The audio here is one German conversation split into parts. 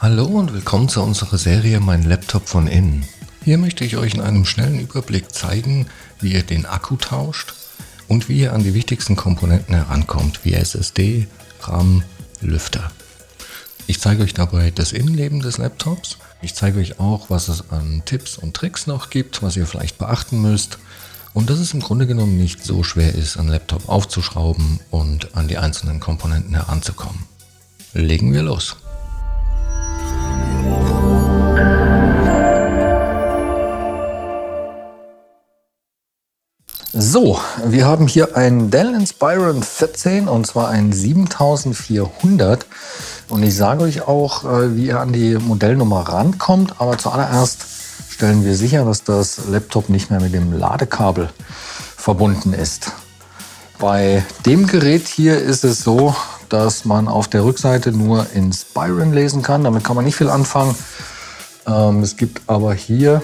Hallo und willkommen zu unserer Serie Mein Laptop von innen. Hier möchte ich euch in einem schnellen Überblick zeigen, wie ihr den Akku tauscht und wie ihr an die wichtigsten Komponenten herankommt, wie SSD, RAM, Lüfter. Ich zeige euch dabei das Innenleben des Laptops. Ich zeige euch auch, was es an Tipps und Tricks noch gibt, was ihr vielleicht beachten müsst. Und dass es im Grunde genommen nicht so schwer ist, einen Laptop aufzuschrauben und an die einzelnen Komponenten heranzukommen. Legen wir los! So, wir haben hier einen Dell Inspiron 14 und zwar einen 7400 und ich sage euch auch, wie ihr an die Modellnummer rankommt, aber zuallererst stellen wir sicher, dass das Laptop nicht mehr mit dem Ladekabel verbunden ist. Bei dem Gerät hier ist es so, dass man auf der Rückseite nur Inspiron lesen kann, damit kann man nicht viel anfangen. Es gibt aber hier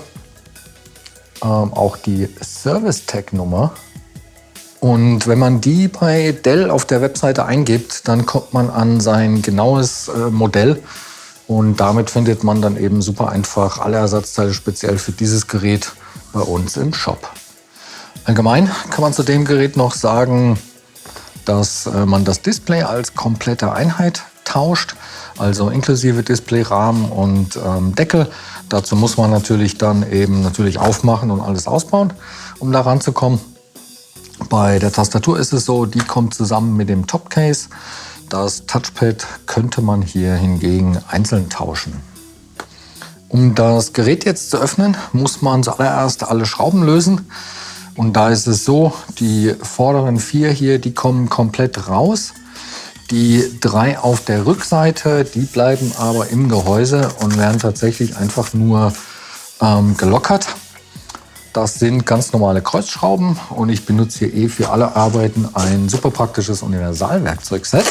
auch die Service-Tech-Nummer. Und wenn man die bei Dell auf der Webseite eingibt, dann kommt man an sein genaues Modell. Und damit findet man dann eben super einfach alle Ersatzteile speziell für dieses Gerät bei uns im Shop. Allgemein kann man zu dem Gerät noch sagen, dass man das Display als komplette Einheit tauscht, also inklusive Displayrahmen und Deckel. Dazu muss man natürlich dann eben aufmachen und alles ausbauen, um da ranzukommen. Bei der Tastatur ist es so, die kommt zusammen mit dem Topcase. Das Touchpad könnte man hier hingegen einzeln tauschen. Um das Gerät jetzt zu öffnen, muss man zuallererst alle Schrauben lösen. Und da ist es so, die vorderen 4 hier, die kommen komplett raus. Die 3 auf der Rückseite, die bleiben aber im Gehäuse und werden tatsächlich einfach nur gelockert. Das sind ganz normale Kreuzschrauben und ich benutze hier für alle Arbeiten ein super praktisches Universalwerkzeugset.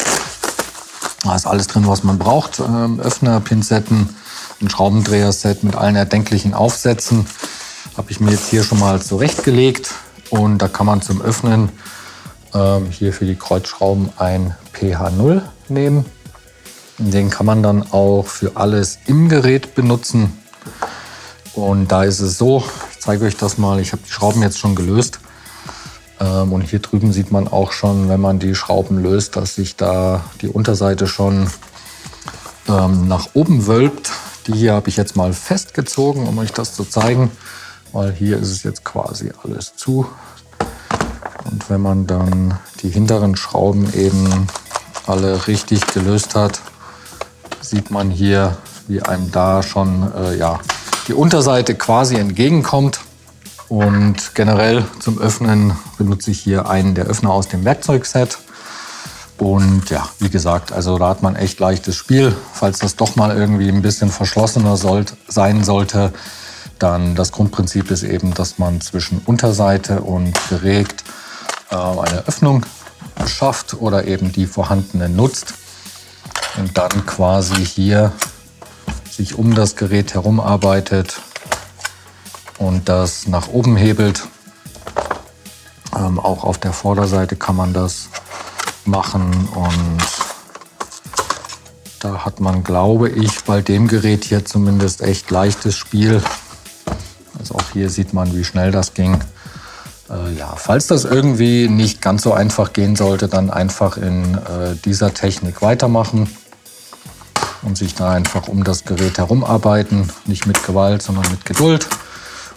Da ist alles drin, was man braucht. Öffner, Pinzetten, ein Schraubendreherset mit allen erdenklichen Aufsätzen. Habe ich mir jetzt hier schon mal zurechtgelegt und da kann man zum Öffnen hier für die Kreuzschrauben ein PH0 nehmen. Den kann man dann auch für alles im Gerät benutzen. Und da ist es so, ich zeige euch das mal, ich habe die Schrauben jetzt schon gelöst. Und hier drüben sieht man auch schon, wenn man die Schrauben löst, dass sich da die Unterseite schon nach oben wölbt. Die hier habe ich jetzt mal festgezogen, um euch das zu zeigen, weil hier ist es jetzt quasi alles zu. Und wenn man dann die hinteren Schrauben eben alle richtig gelöst hat, sieht man hier, wie einem da schon die Unterseite quasi entgegenkommt. Und generell zum Öffnen benutze ich hier einen der Öffner aus dem Werkzeugset. Und ja, wie gesagt, also da hat man echt leichtes Spiel. Falls das doch mal irgendwie ein bisschen verschlossener sein sollte, dann das Grundprinzip ist eben, dass man zwischen Unterseite und Gerät eine Öffnung schafft oder eben die vorhandene nutzt und dann quasi hier sich um das Gerät herum arbeitet und das nach oben hebelt. Auch auf der Vorderseite kann man das machen und da hat man, glaube ich, bei dem Gerät hier zumindest echt leichtes Spiel. Also auch hier sieht man, wie schnell das ging. Falls das irgendwie nicht ganz so einfach gehen sollte, dann einfach in dieser Technik weitermachen und sich da einfach um das Gerät herum arbeiten. Nicht mit Gewalt, sondern mit Geduld.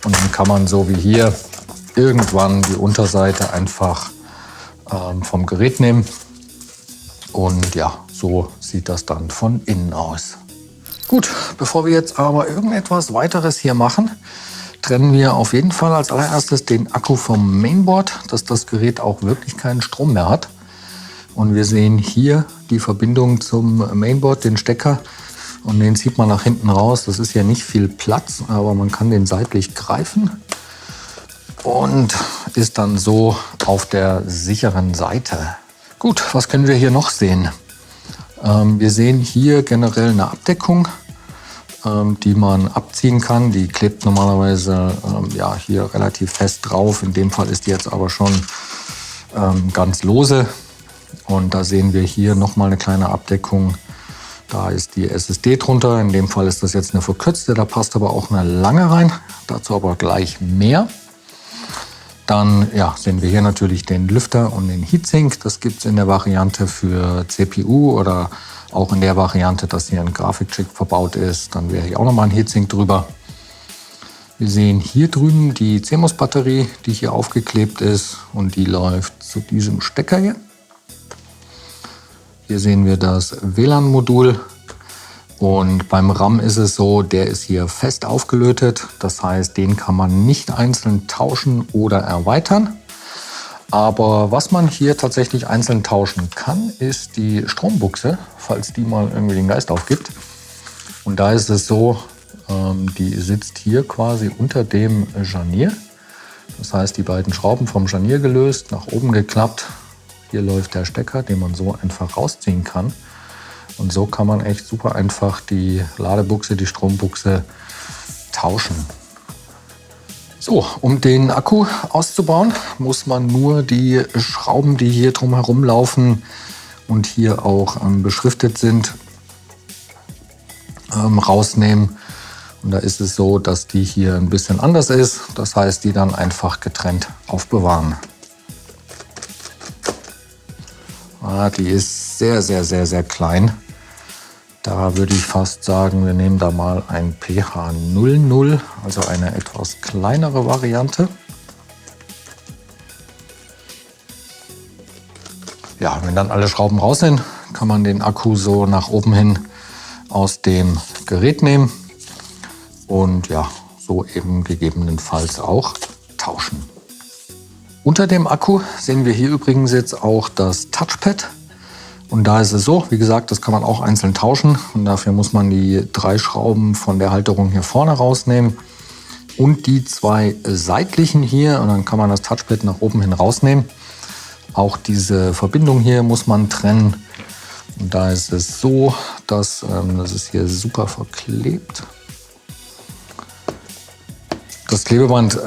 Und dann kann man so wie hier irgendwann die Unterseite einfach vom Gerät nehmen. Und ja, so sieht das dann von innen aus. Gut, bevor wir jetzt aber irgendetwas weiteres hier machen, trennen wir auf jeden Fall als allererstes den Akku vom Mainboard, dass das Gerät auch wirklich keinen Strom mehr hat. Und wir sehen hier die Verbindung zum Mainboard, den Stecker. Und den zieht man nach hinten raus. Das ist ja nicht viel Platz, aber man kann den seitlich greifen. Und ist dann so auf der sicheren Seite. Gut, was können wir hier noch sehen? Wir sehen hier generell eine Abdeckung, die man abziehen kann. Die klebt normalerweise hier relativ fest drauf. In dem Fall ist die jetzt aber schon ganz lose. Und da sehen wir hier nochmal eine kleine Abdeckung, Da ist die SSD drunter. In dem Fall ist das jetzt eine verkürzte, da passt aber auch eine lange rein. Dazu aber gleich mehr. Dann ja, sehen wir hier natürlich den Lüfter und den Heatsink. Das gibt es in der Variante für CPU oder auch in der Variante, dass hier ein Grafikchip verbaut ist. Dann wäre hier auch nochmal ein Heatsink drüber. Wir sehen hier drüben die CMOS-Batterie, die hier aufgeklebt ist und die läuft zu diesem Stecker hier. Hier sehen wir das WLAN-Modul und beim RAM ist es so, der ist hier fest aufgelötet. Das heißt, den kann man nicht einzeln tauschen oder erweitern. Aber was man hier tatsächlich einzeln tauschen kann, ist die Strombuchse, falls die mal irgendwie den Geist aufgibt. Und da ist es so, die sitzt hier quasi unter dem Scharnier. Das heißt, die beiden Schrauben vom Scharnier gelöst, nach oben geklappt. Hier läuft der Stecker, den man so einfach rausziehen kann. Und so kann man echt super einfach die Ladebuchse, die Strombuchse tauschen. So, um den Akku auszubauen, muss man nur die Schrauben, die hier drumherum laufen und hier auch beschriftet sind, rausnehmen. Und da ist es so, dass die hier ein bisschen anders ist. Das heißt, die dann einfach getrennt aufbewahren. Die ist sehr, sehr, sehr, sehr klein. Da würde ich fast sagen, wir nehmen da mal ein PH00, also eine etwas kleinere Variante. Ja, wenn dann alle Schrauben raus sind, kann man den Akku so nach oben hin aus dem Gerät nehmen. Und ja, so eben gegebenenfalls auch tauschen. Unter dem Akku sehen wir hier übrigens jetzt auch das Touchpad. Und da ist es so, wie gesagt, das kann man auch einzeln tauschen. Und dafür muss man die 3 Schrauben von der Halterung hier vorne rausnehmen und die 2 seitlichen hier. Und dann kann man das Touchpad nach oben hin rausnehmen. Auch diese Verbindung hier muss man trennen. Und da ist es so, dass das ist hier super verklebt. Das Klebeband,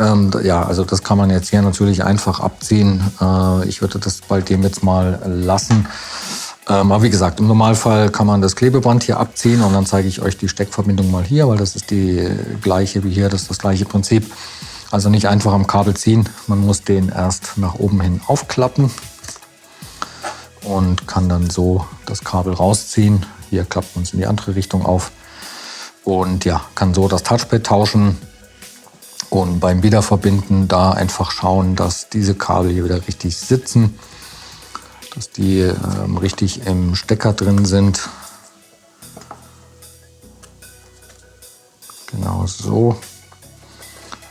ja, also das kann man jetzt hier natürlich einfach abziehen. Ich würde das bei dem jetzt mal lassen. Aber wie gesagt, im Normalfall kann man das Klebeband hier abziehen und dann zeige ich euch die Steckverbindung mal hier, weil das ist die gleiche wie hier, das ist das gleiche Prinzip. Also nicht einfach am Kabel ziehen, man muss den erst nach oben hin aufklappen und kann dann so das Kabel rausziehen. Hier klappt man es in die andere Richtung auf und ja, kann so das Touchpad tauschen. Und beim Wiederverbinden da einfach schauen, dass diese Kabel hier wieder richtig sitzen, dass die richtig im Stecker drin sind. Genau so.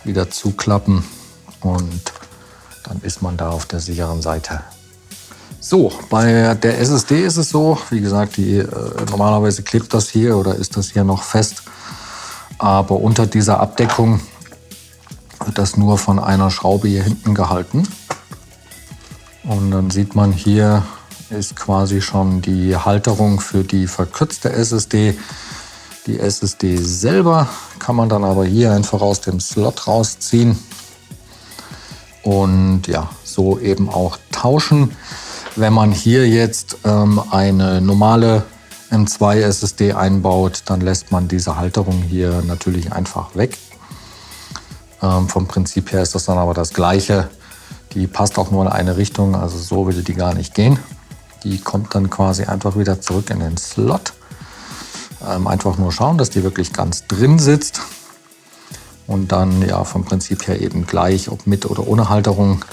Wieder zuklappen und dann ist man da auf der sicheren Seite. So, bei der SSD ist es so, wie gesagt, normalerweise klebt das hier oder ist das hier noch fest, aber unter dieser Abdeckung wird das nur von einer Schraube hier hinten gehalten. Und dann sieht man, hier ist quasi schon die Halterung für die verkürzte SSD. Die SSD selber kann man dann aber hier einfach aus dem Slot rausziehen und ja, so eben auch tauschen. Wenn man hier jetzt eine normale M2 SSD einbaut, dann lässt man diese Halterung hier natürlich einfach weg. Vom Prinzip her ist das dann aber das Gleiche. Die passt auch nur in eine Richtung, also so würde die gar nicht gehen. Die kommt dann quasi einfach wieder zurück in den Slot. Einfach nur schauen, dass die wirklich ganz drin sitzt. Und dann ja vom Prinzip her eben gleich, ob mit oder ohne Halterung,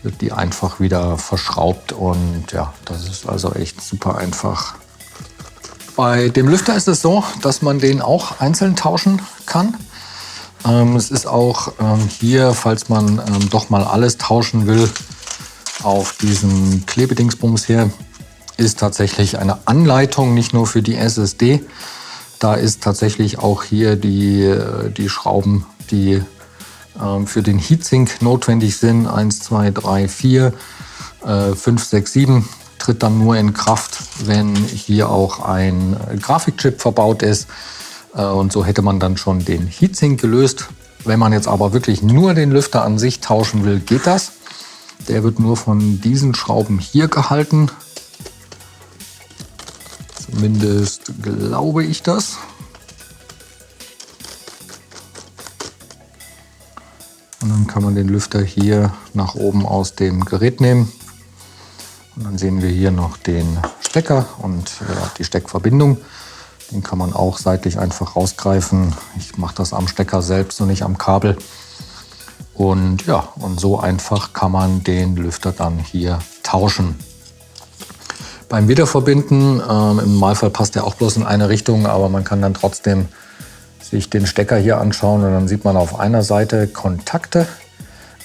wird die einfach wieder verschraubt. Und ja, das ist also echt super einfach. Bei dem Lüfter ist es so, dass man den auch einzeln tauschen kann. Es ist auch hier, falls man doch mal alles tauschen will, auf diesem Klebedingsbums hier, ist tatsächlich eine Anleitung, nicht nur für die SSD. Da ist tatsächlich auch hier die Schrauben, die für den Heatsink notwendig sind. 1, 2, 3, 4, 5, 6, 7 tritt dann nur in Kraft, wenn hier auch ein Grafikchip verbaut ist. Und so hätte man dann schon den Heatsink gelöst. Wenn man jetzt aber wirklich nur den Lüfter an sich tauschen will, geht das. Der wird nur von diesen Schrauben hier gehalten. So, Zumindest glaube ich das. Und dann kann man den Lüfter hier nach oben aus dem Gerät nehmen. Und dann sehen wir hier noch den Stecker und die Steckverbindung. Den kann man auch seitlich einfach rausgreifen. Ich mache das am Stecker selbst und nicht am Kabel. Und ja, und so einfach kann man den Lüfter dann hier tauschen. Beim Wiederverbinden, im Normalfall passt der auch bloß in eine Richtung, aber man kann dann trotzdem sich den Stecker hier anschauen und dann sieht man auf einer Seite Kontakte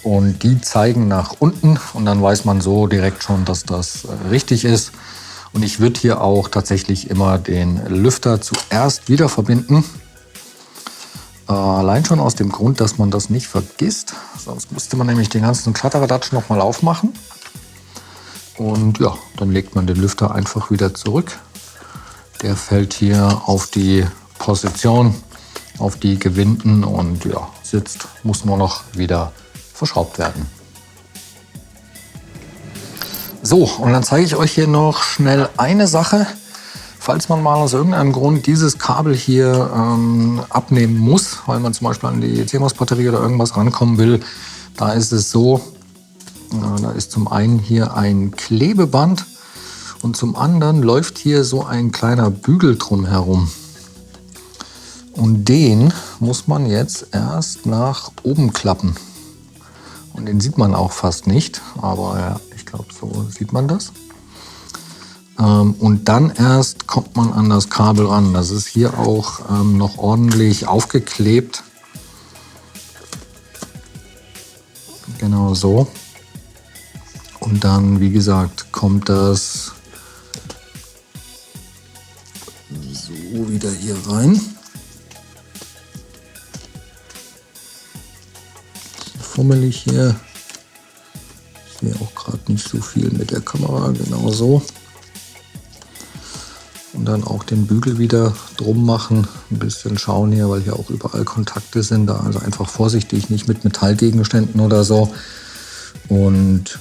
und die zeigen nach unten und dann weiß man so direkt schon, dass das richtig ist. Und ich würde hier auch tatsächlich immer den Lüfter zuerst wieder verbinden. Allein schon aus dem Grund, dass man das nicht vergisst. Sonst müsste man nämlich den ganzen Kladderadatsch nochmal aufmachen. Und ja, dann legt man den Lüfter einfach wieder zurück. Der fällt hier auf die Position, auf die Gewinden und ja, sitzt, muss nur noch wieder verschraubt werden. So, und dann zeige ich euch hier noch schnell eine Sache. Falls man mal aus irgendeinem Grund dieses Kabel hier abnehmen muss, weil man zum Beispiel an die CMOS-Batterie oder irgendwas rankommen will, da ist es so, da ist zum einen hier ein Klebeband und zum anderen läuft hier so ein kleiner Bügel drum herum. Und den muss man jetzt erst nach oben klappen. Und den sieht man auch fast nicht, aber ja, ich glaube, so sieht man das. Und dann erst kommt man an das Kabel ran. Das ist hier auch noch ordentlich aufgeklebt. Genau so. Und dann, wie gesagt, kommt das so wieder hier rein. Fummelig hier. Ich sehe auch gerade nicht so viel mit der Kamera, genau so. Und dann auch den Bügel wieder drum machen. Ein bisschen schauen hier, weil hier auch überall Kontakte sind. Also einfach vorsichtig, nicht mit Metallgegenständen oder so. Und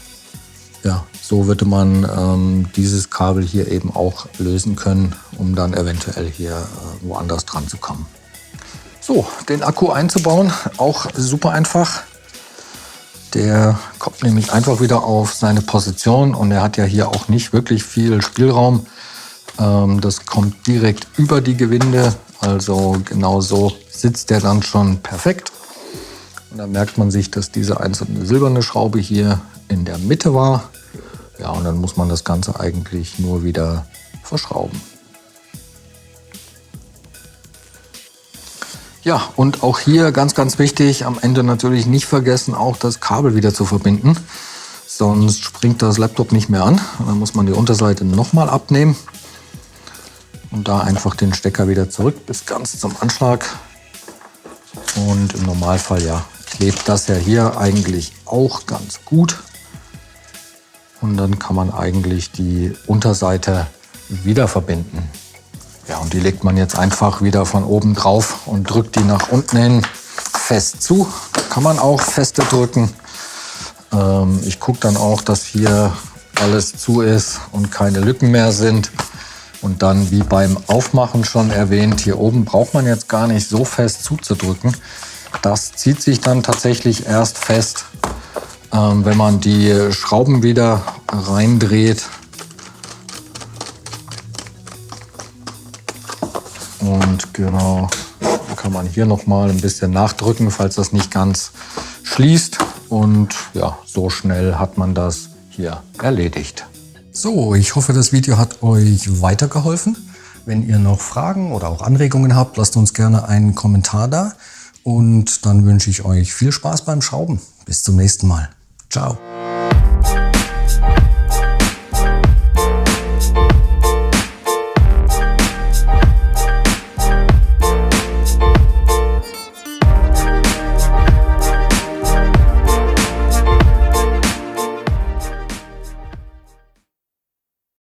ja, so würde man dieses Kabel hier eben auch lösen können, um dann eventuell hier woanders dran zu kommen. So, den Akku einzubauen, auch super einfach. Der kommt nämlich einfach wieder auf seine Position und er hat ja hier auch nicht wirklich viel Spielraum. Das kommt direkt über die Gewinde, also genau so sitzt der dann schon perfekt. Und dann merkt man sich, dass diese einzelne silberne Schraube hier in der Mitte war. Ja, und dann muss man das Ganze eigentlich nur wieder verschrauben. Ja, und auch hier ganz, ganz wichtig, am Ende natürlich nicht vergessen, auch das Kabel wieder zu verbinden. Sonst springt das Laptop nicht mehr an. Und dann muss man die Unterseite nochmal abnehmen. Und da einfach den Stecker wieder zurück bis ganz zum Anschlag. Und im Normalfall ja, klebt das ja hier eigentlich auch ganz gut. Und dann kann man eigentlich die Unterseite wieder verbinden. Ja, und die legt man jetzt einfach wieder von oben drauf und drückt die nach unten hin fest zu. Da kann man auch feste drücken. Ich gucke dann auch, dass hier alles zu ist und keine Lücken mehr sind. Und dann, wie beim Aufmachen schon erwähnt, hier oben braucht man jetzt gar nicht so fest zuzudrücken. Das zieht sich dann tatsächlich erst fest, wenn man die Schrauben wieder reindreht. Und genau, dann kann man hier noch mal ein bisschen nachdrücken, falls das nicht ganz schließt. Und ja, so schnell hat man das hier erledigt. So, ich hoffe, das Video hat euch weitergeholfen. Wenn ihr noch Fragen oder auch Anregungen habt, lasst uns gerne einen Kommentar da. Und dann wünsche ich euch viel Spaß beim Schrauben. Bis zum nächsten Mal. Ciao.